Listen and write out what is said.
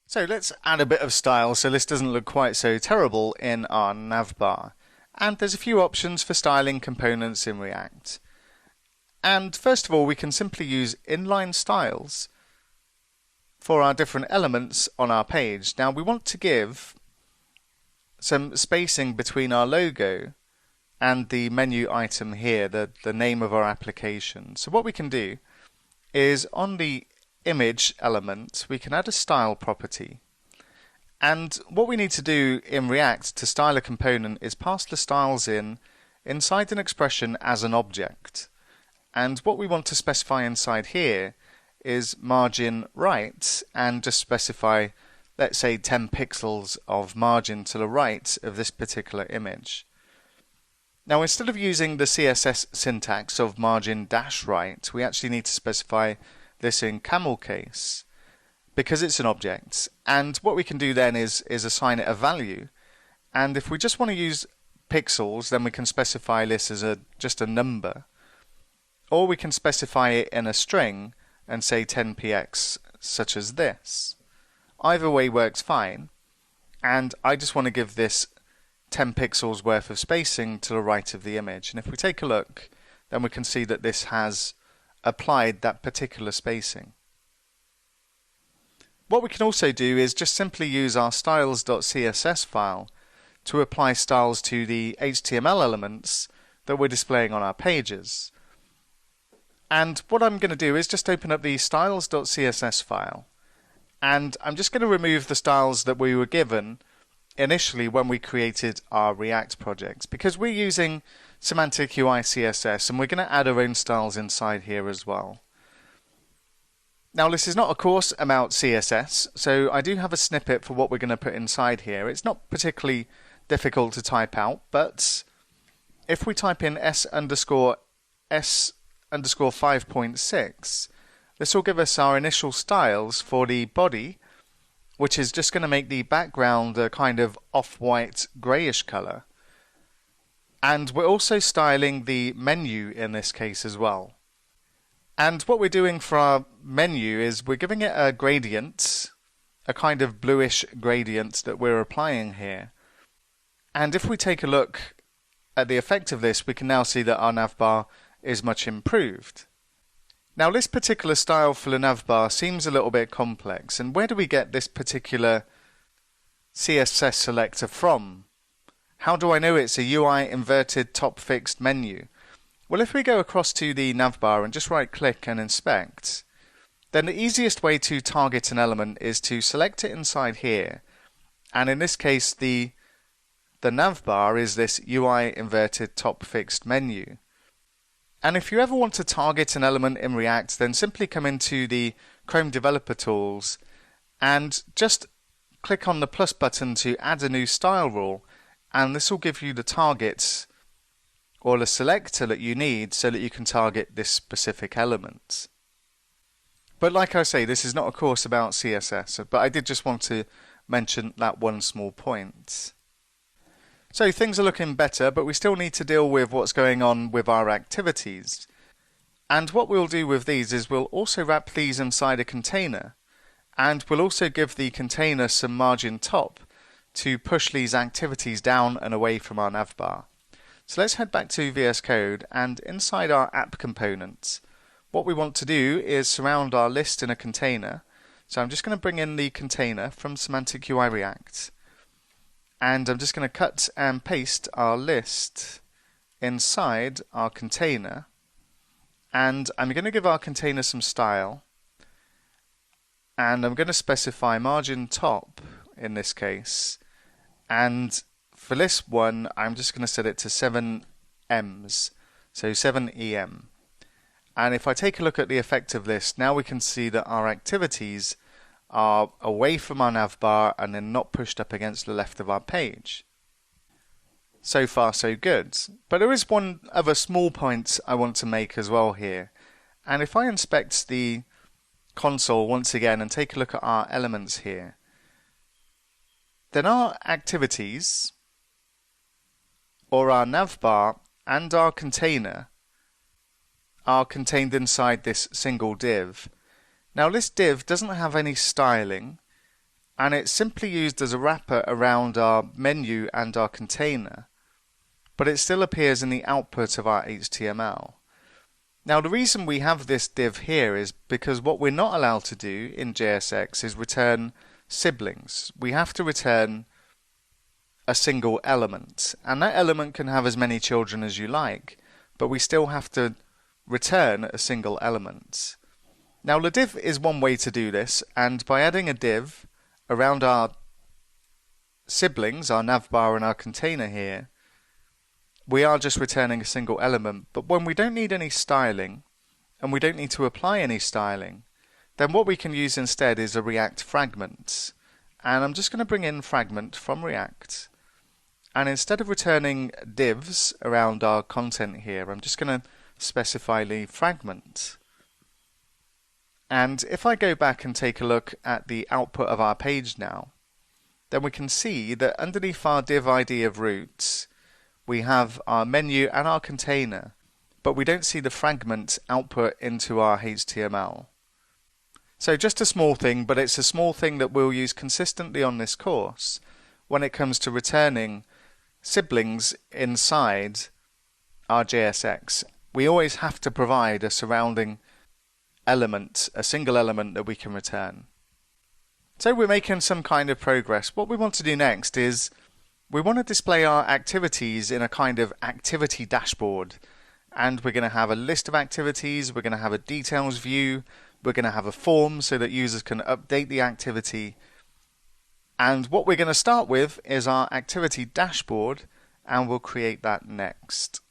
So let's add a bit of style so this doesn't look quite so terrible in our navbar. And there's a few options for styling components in React. And first of all, we can simply use inline styles for our different elements on our page. Now we want to give some spacing between our logo and the menu item here, the name of our application. So what we can do is on the image element, we can add a style property. And what we need to do in React to style a component is pass the styles inside an expression as an object. And what we want to specify inside here is margin right, and just specify, let's say, 10 pixels of margin to the right of this particular image. Now, instead of using the CSS syntax of margin dash right, we actually need to specify this in camel case because it's an object. And what we can do then is assign it a value. And if we just want to use pixels, then we can specify this as just a number. Or we can specify it in a string and say 10px, such as this. Either way works fine. And I just want to give this 10 pixels worth of spacing to the right of the image. And if we take a look, then we can see that this has applied that particular spacing. What we can also do is just simply use our styles.css file to apply styles to the HTML elements that we're displaying on our pages. And what I'm going to do is just open up the styles.css file, and I'm just going to remove the styles that we were given initially when we created our React project, because we're using Semantic UI CSS and we're going to add our own styles inside here as well. Now, this is not a course about CSS, so I do have a snippet for what we're going to put inside here. It's not particularly difficult to type out, but if we type in s_5.6, this will give us our initial styles for the body, which is just going to make the background a kind of off-white greyish colour. And we're also styling the menu in this case as well. And what we're doing for our menu is we're giving it a gradient, a kind of bluish gradient that we're applying here. And if we take a look at the effect of this, we can now see that our navbar is much improved. Now, this particular style for the navbar seems a little bit complex, and where do we get this particular CSS selector from? How do I know it's a UI inverted top fixed menu? Well, if we go across to the navbar and just right click and inspect, then the easiest way to target an element is to select it inside here, and in this case the navbar is this UI inverted top fixed menu. And if you ever want to target an element in React, then simply come into the Chrome Developer Tools and just click on the plus button to add a new style rule, and this will give you the targets or the selector that you need so that you can target this specific element. But like I say, this is not a course about CSS, but I did just want to mention that one small point. So things are looking better, but we still need to deal with what's going on with our activities. And what we'll do with these is we'll also wrap these inside a container, and we'll also give the container some margin top to push these activities down and away from our navbar. So let's head back to VS Code, and inside our app components, what we want to do is surround our list in a container. So I'm just going to bring in the container from Semantic UI React. And I'm just going to cut and paste our list inside our container. And I'm going to give our container some style. And I'm going to specify margin top in this case. And for this one, I'm just going to set it to 7 ems, so 7 em. And if I take a look at the effect of this, now we can see that our activities are away from our navbar and then not pushed up against the left of our page. So far so good. But there is one other small point I want to make as well here. And if I inspect the console once again and take a look at our elements here, then our activities, or our navbar and our container, are contained inside this single div. Now this div doesn't have any styling, and it's simply used as a wrapper around our menu and our container, but it still appears in the output of our HTML. Now the reason we have this div here is because what we're not allowed to do in JSX is return siblings. We have to return a single element, and that element can have as many children as you like, but we still have to return a single element. Now the div is one way to do this, and by adding a div around our siblings, our navbar and our container here, we are just returning a single element. But when we don't need any styling, and we don't need to apply any styling, then what we can use instead is a React fragment. And I'm just going to bring in fragment from React, and instead of returning divs around our content here, I'm just going to specify the fragment. And if I go back and take a look at the output of our page now, then we can see that underneath our div ID of roots, we have our menu and our container, but we don't see the fragment output into our HTML. So just a small thing, but it's a small thing that we'll use consistently on this course when it comes to returning siblings inside our JSX. We always have to provide a surrounding element, a single element that we can return. So we're making some kind of progress. What we want to do next is we want to display our activities in a kind of activity dashboard, and we're going to have a list of activities, we're going to have a details view, we're going to have a form so that users can update the activity. And what we're going to start with is our activity dashboard, and we'll create that next.